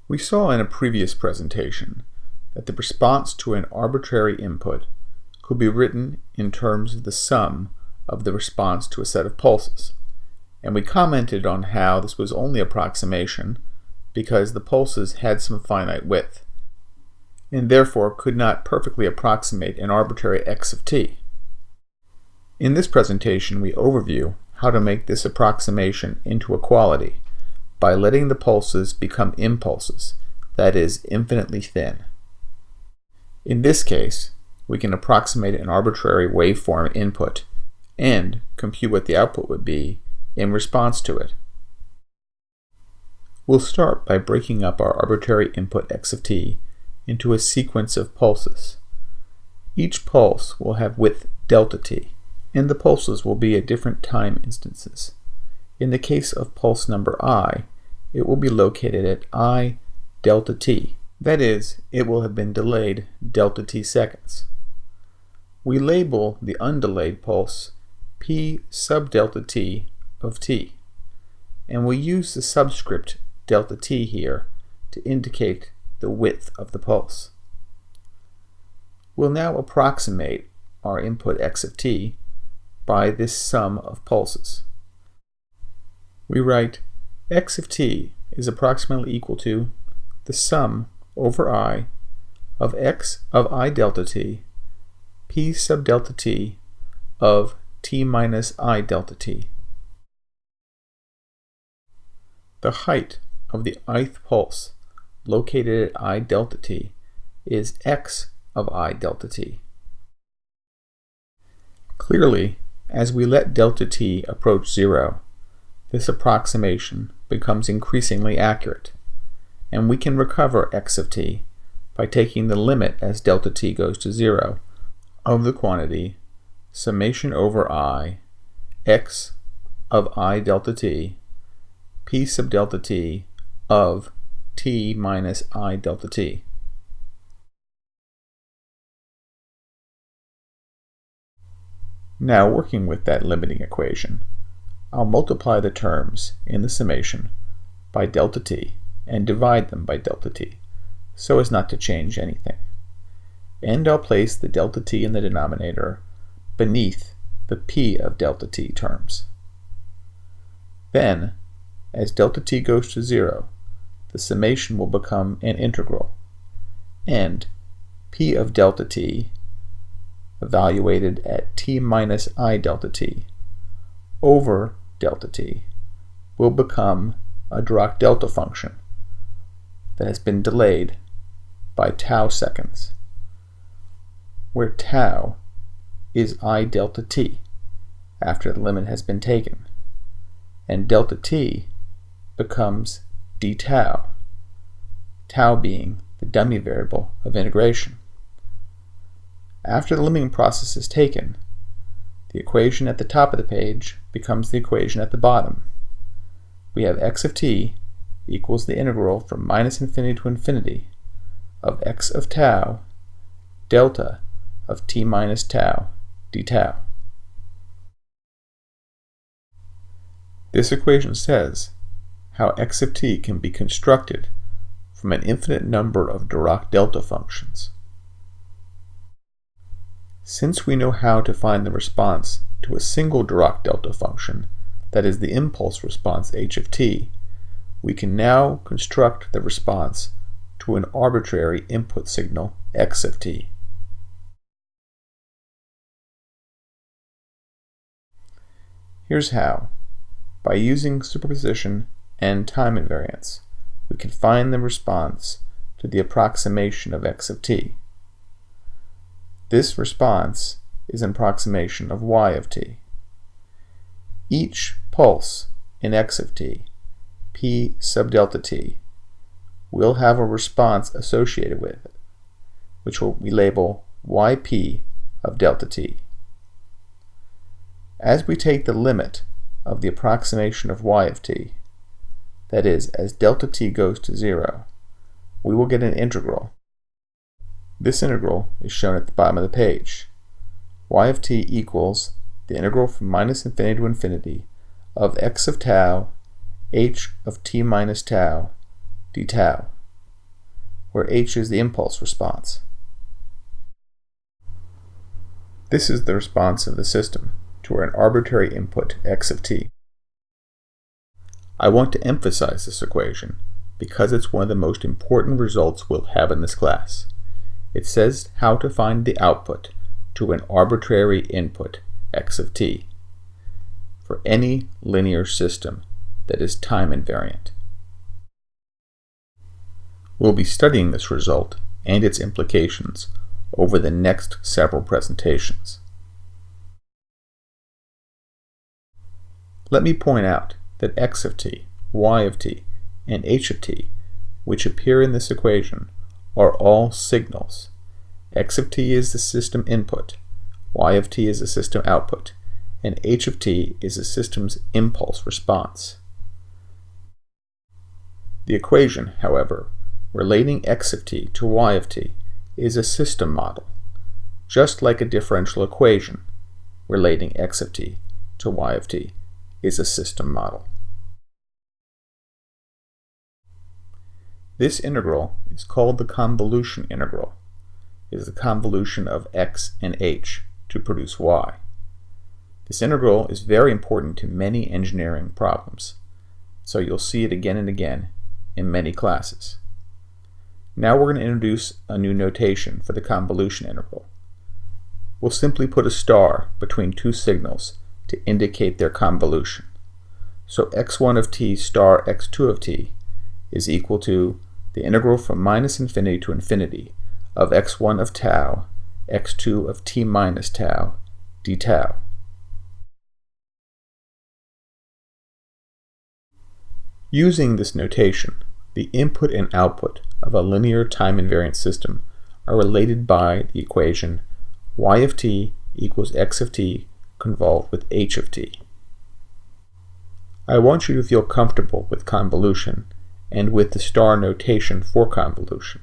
We saw in a previous presentation that the response to an arbitrary input could be written in terms of the sum of the response to a set of pulses, and we commented on how this was only approximation because the pulses had some finite width, and therefore could not perfectly approximate an arbitrary x of t. In this presentation, we overview how to make this approximation into equality by letting the pulses become impulses, that is, infinitely thin. In this case, we can approximate an arbitrary waveform input and compute what the output would be in response to it. We'll start by breaking up our arbitrary input x of t into a sequence of pulses. Each pulse will have width delta t, and the pulses will be at different time instances. In the case of pulse number I, it will be located at I delta t. That is, it will have been delayed delta t seconds. We label the undelayed pulse p sub delta t of t, and we use the subscript delta t here to indicate the width of the pulse. We'll now approximate our input x of t by this sum of pulses. We write x of t is approximately equal to the sum over I of x of I delta t p sub delta t of t minus I delta t. The height of the ith pulse located at I delta t is x of I delta t. Clearly, as we let delta t approach 0, this approximation becomes increasingly accurate, and we can recover x of t by taking the limit as delta t goes to 0 of the quantity summation over I x of I delta t p sub delta t of t minus I delta t. Now, working with that limiting equation, I'll multiply the terms in the summation by delta t and divide them by delta t so as not to change anything. And I'll place the delta t in the denominator beneath the p of delta t terms. Then, as delta t goes to 0, the summation will become an integral, and p of delta t, evaluated at t minus I delta t, over delta t, will become a Dirac delta function that has been delayed by tau seconds, where tau is I delta t after the limit has been taken, and delta t becomes d tau, tau being the dummy variable of integration. After the limiting process is taken, the equation at the top of the page becomes the equation at the bottom. We have x of t equals the integral from minus infinity to infinity of x of tau delta of t minus tau d tau. This equation says how x of t can be constructed from an infinite number of Dirac delta functions. Since we know how to find the response to a single Dirac delta function, that is the impulse response h of t, we can now construct the response to an arbitrary input signal x of t. Here's how. By using superposition and time invariance, we can find the response to the approximation of x of t. This response is an approximation of y of t. Each pulse in x of t, p sub delta t, will have a response associated with it, which we label yp of delta t. As we take the limit of the approximation of y of t, that is, as delta t goes to 0, we will get an integral. This integral is shown at the bottom of the page. Y of t equals the integral from minus infinity to infinity of x of tau h of t minus tau d tau. where h is the impulse response. This is the response of the system to an arbitrary input x of t. I want to emphasize this equation because it's one of the most important results we'll have in this class. It says how to find the output to an arbitrary input x of t for any linear system that is time invariant. We'll be studying this result and its implications over the next several presentations. Let me point out that x of t, y of t, and h of t, which appear in this equation, are all signals. X of t is the system input, y of t is the system output, and h of t is the system's impulse response. The equation, however, relating x of t to y of t is a system model, just like a differential equation relating x of t to y of t is a system model. This integral is called the convolution integral. It is the convolution of x and h to produce y. This integral is very important to many engineering problems, so you'll see it again and again in many classes. Now we're going to introduce a new notation for the convolution integral. We'll simply put a star between two signals to indicate their convolution. So x1 of t star x2 of t is equal to the integral from minus infinity to infinity of x1 of tau, x2 of t minus tau, d tau. Using this notation, the input and output of a linear time-invariant system are related by the equation y of t equals x of t convolved with h of t. I want you to feel comfortable with convolution and with the star notation for convolution.